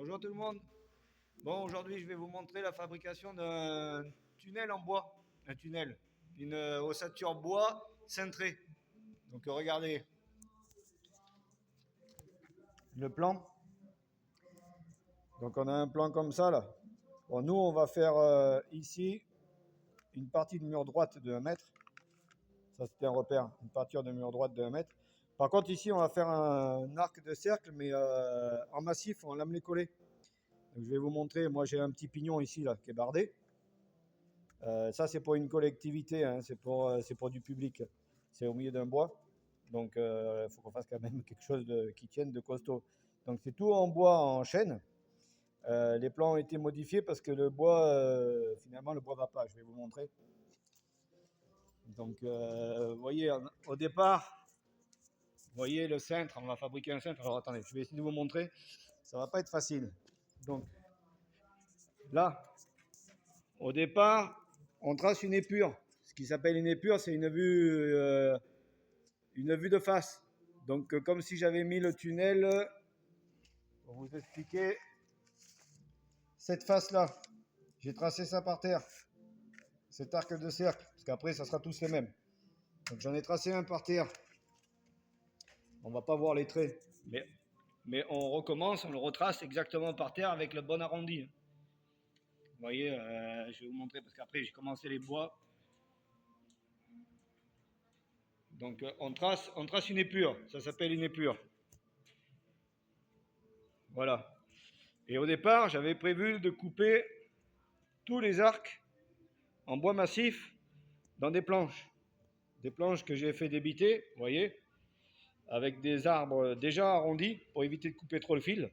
Bonjour tout le monde. Bon, aujourd'hui, je vais vous montrer la fabrication d'un tunnel en bois. Un tunnel, une ossature bois cintrée. Donc, regardez le plan. Donc, on a un plan comme ça là. Bon, nous, on va faire ici une partie de mur droite de 1 mètre. Ça, c'était un repère, une partie de mur droite de 1 mètre. Par contre, ici, on va faire un arc de cercle, mais en massif, en lamelé collé. Donc, je vais vous montrer. Moi, j'ai un petit pignon ici là qui est bardé. Ça, c'est pour une collectivité, hein, c'est pour du public. C'est au milieu d'un bois. Donc, il faut qu'on fasse quand même quelque chose qui tienne de costaud. Donc, c'est tout en bois en chêne. Les plans ont été modifiés parce que le bois, finalement, le bois va pas. Je vais vous montrer. Donc, vous voyez, au départ, vous voyez le cintre, on va fabriquer un cintre. Alors, attendez, je vais essayer de vous montrer. Ça va pas être facile. Donc, là, au départ, on trace une épure. Ce qui s'appelle une épure, c'est une vue de face. Donc, comme si j'avais mis le tunnel, pour vous expliquer, cette face-là. J'ai tracé ça par terre, cet arc de cercle, parce qu'après, ça sera tous les mêmes. Donc, j'en ai tracé un par terre. On va pas voir les traits, mais on recommence, on le retrace exactement par terre avec le bon arrondi. Vous voyez, je vais vous montrer parce qu'après, j'ai commencé les bois. Donc, on trace une épure, ça s'appelle une épure. Voilà. Et au départ, j'avais prévu de couper tous les arcs en bois massif dans des planches. Des planches que j'ai fait débiter, vous voyez, avec des arbres déjà arrondis pour éviter de couper trop le fil.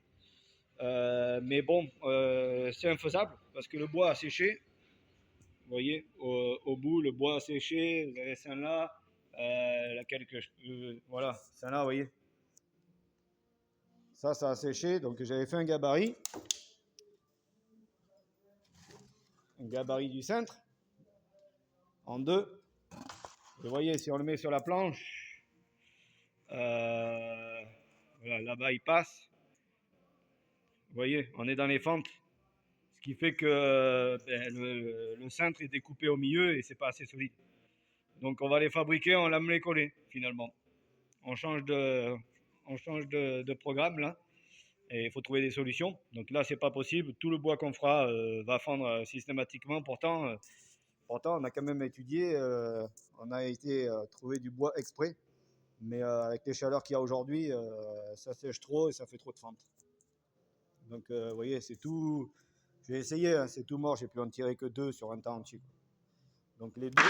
Mais bon, c'est infaisable parce que le bois a séché. Vous voyez, au bout, le bois a séché. Vous avez celle-là, voilà, celle-là, vous voyez. Ça a séché. Donc j'avais fait un gabarit du cintre en deux. Vous voyez, si on le met sur la planche, voilà, là-bas il passe. Vous voyez, on est dans les fentes. Ce qui fait que le cintre est découpé au milieu et c'est pas assez solide. Donc on va les fabriquer en lamelé collé finalement. On change de programme là et il faut trouver des solutions. Donc là c'est pas possible. Tout le bois qu'on fera va fendre systématiquement. Pourtant, on a quand même étudié, on a été trouver du bois exprès. Mais avec les chaleurs qu'il y a aujourd'hui, ça sèche trop et ça fait trop de fente. Donc, vous voyez, c'est tout. J'ai essayé, hein, c'est tout mort. J'ai pu en tirer que 2 sur un temps entier. Donc, les deux,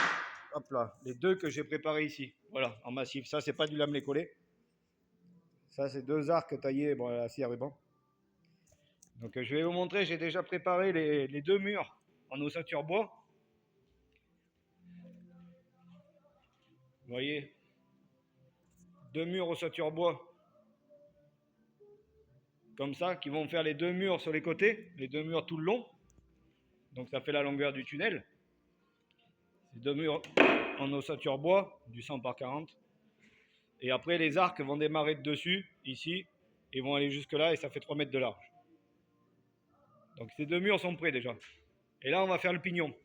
hop là, les deux que j'ai préparés ici, voilà, en massif. Ça, c'est pas du lamelé collé. Ça, c'est 2 arcs taillés, bon, à scie à ruban. Donc, je vais vous montrer. J'ai déjà préparé les 2 murs en ossature bois. Vous voyez, 2 murs ossature bois. Comme ça, qui vont faire les 2 murs sur les côtés, les 2 murs tout le long. Donc ça fait la longueur du tunnel. C'est 2 murs en ossature bois, du 100 par 40. Et après, les arcs vont démarrer de dessus, ici, et vont aller jusque là, et ça fait 3 mètres de large. Donc ces 2 murs sont prêts déjà. Et là, on va faire le pignon.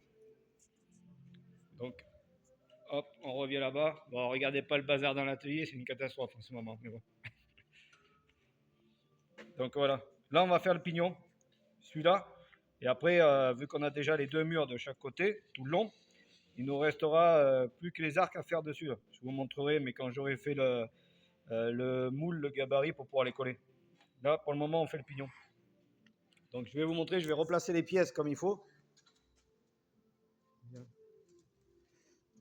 Donc, hop, on revient là-bas. Bon, regardez pas le bazar dans l'atelier, c'est une catastrophe en ce moment. Mais bon. Donc voilà. Là, on va faire le pignon, celui-là. Et après, vu qu'on a déjà les 2 murs de chaque côté, tout le long, il nous restera plus que les arcs à faire dessus. Là. Je vous montrerai, mais quand j'aurai fait le moule, le gabarit pour pouvoir les coller. Là, pour le moment, on fait le pignon. Donc, je vais vous montrer, je vais replacer les pièces comme il faut.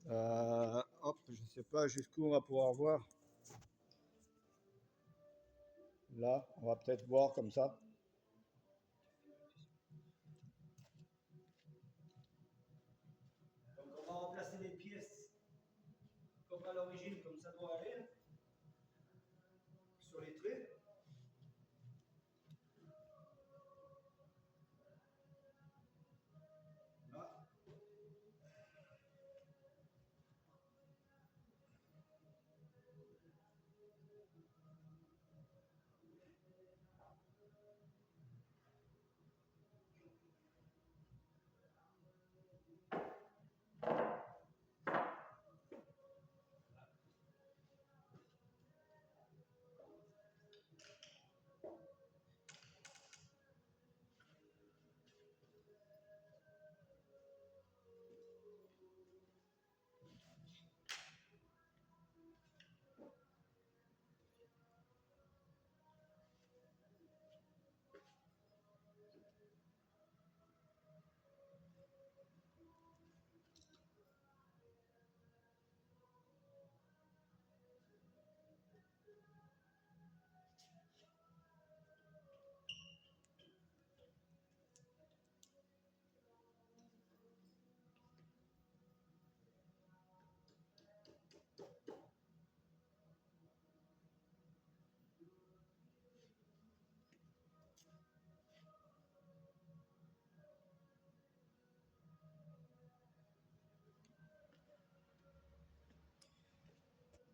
Hop, je ne sais pas jusqu'où on va pouvoir voir. Là, on va peut-être voir comme ça. Donc, on va remplacer les pièces comme à l'origine, comme ça doit aller, sur les traits. Là.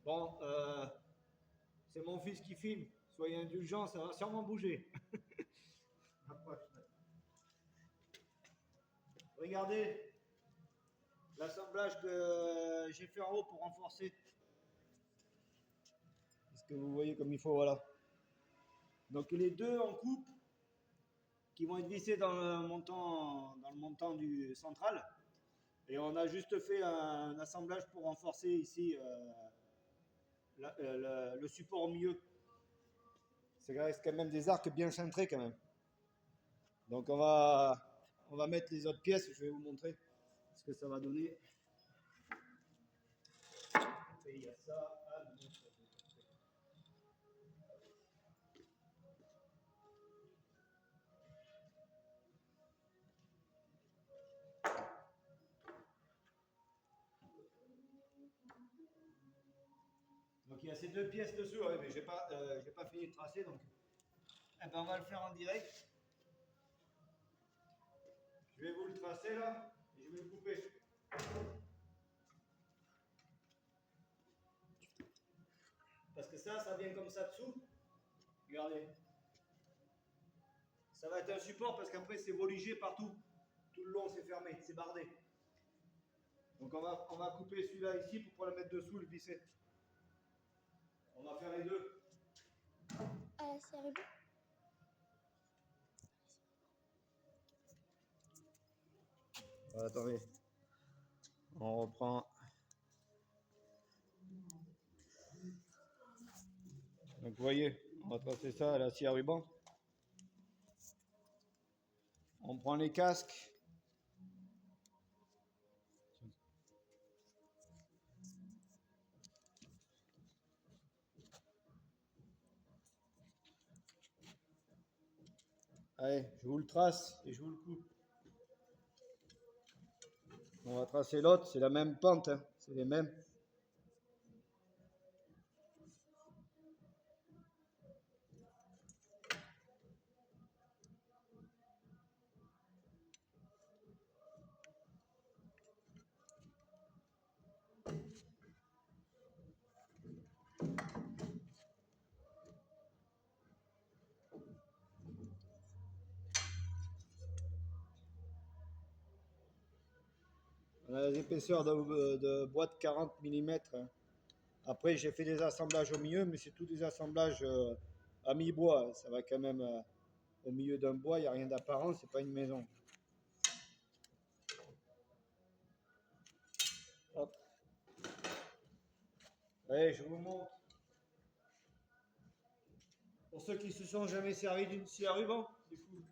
Bon, c'est mon fils qui filme. Soyez indulgents, ça va sûrement bouger. Regardez l'assemblage que j'ai fait en haut pour renforcer. Est-ce que vous voyez comme il faut, voilà. Donc les deux en coupe qui vont être vissés dans le montant du central. Et on a juste fait un assemblage pour renforcer ici le support au milieu. C'est quand même des arcs bien cintrés quand même. Donc on va mettre les autres pièces, je vais vous montrer ce que ça va donner. Et il y a ça. Donc il y a ces deux pièces dessous, ouais, mais j'ai pas fini de tracer, donc eh ben, on va le faire en direct. Je vais vous le tracer là, et je vais le couper. Parce que ça vient comme ça dessous. Regardez. Ça va être un support parce qu'après c'est voligé partout. Tout le long c'est fermé, c'est bardé. Donc on va couper celui-là ici pour pouvoir le mettre dessous et le visser. On va faire les deux. C'est ruban. Attendez. On reprend. Donc vous voyez, on va tracer ça à la scie à ruban. On prend les casques. Allez, je vous le trace et je vous le coupe. On va tracer l'autre, c'est la même pente, hein, c'est les mêmes. On a des épaisseurs de boîte 40 mm. Après, j'ai fait des assemblages au milieu, mais c'est tous des assemblages à mi-bois. Ça va quand même au milieu d'un bois, il n'y a rien d'apparent, c'est pas une maison. Hop. Allez, je vous montre. Pour ceux qui se sont jamais servis d'une scie à ruban, c'est fou.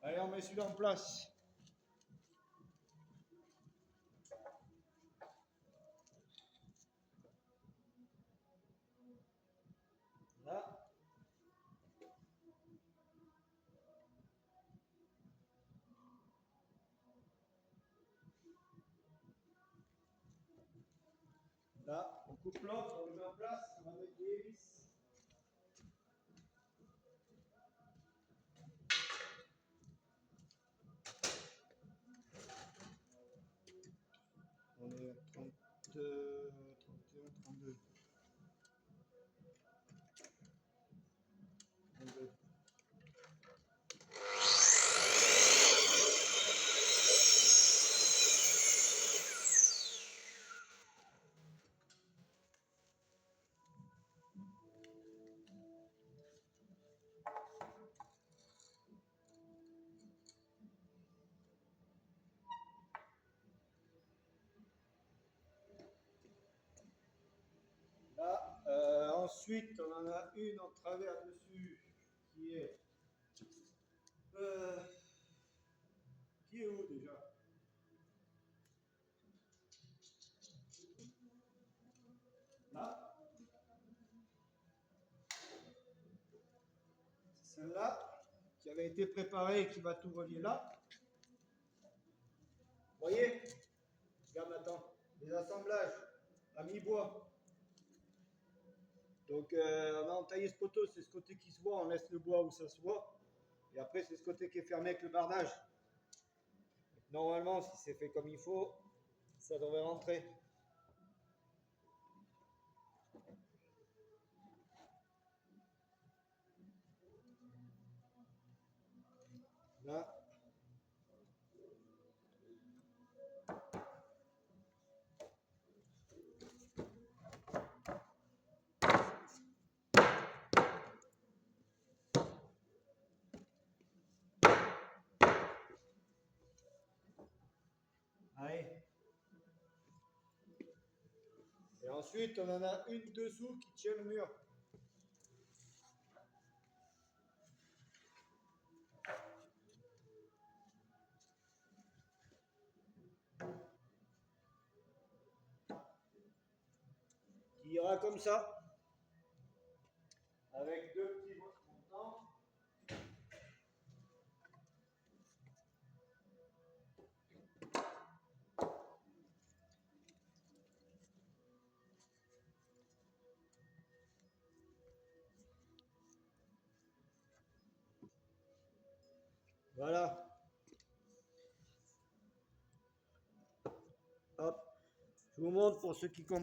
Allez, on met celui-là en place. Là. Là, on coupe l'autre, on le met en place, on va mettre des vis. On est à 30, 31, 32. 32. Là, ensuite, on en a une en travers dessus qui est où déjà? Là, c'est celle-là qui avait été préparée et qui va tout relier là. Vous voyez? Regarde maintenant, les assemblages à mi-bois. Donc, on a entaillé ce poteau, c'est ce côté qui se voit, on laisse le bois où ça se voit. Et après, c'est ce côté qui est fermé avec le bardage. Normalement, si c'est fait comme il faut, ça devrait rentrer. Là. Allez. Et ensuite, on en a une dessous qui tient le mur. Qui ira comme ça. Avec deux petits montants. Voilà. Hop. Je vous montre pour ceux qui comprennent.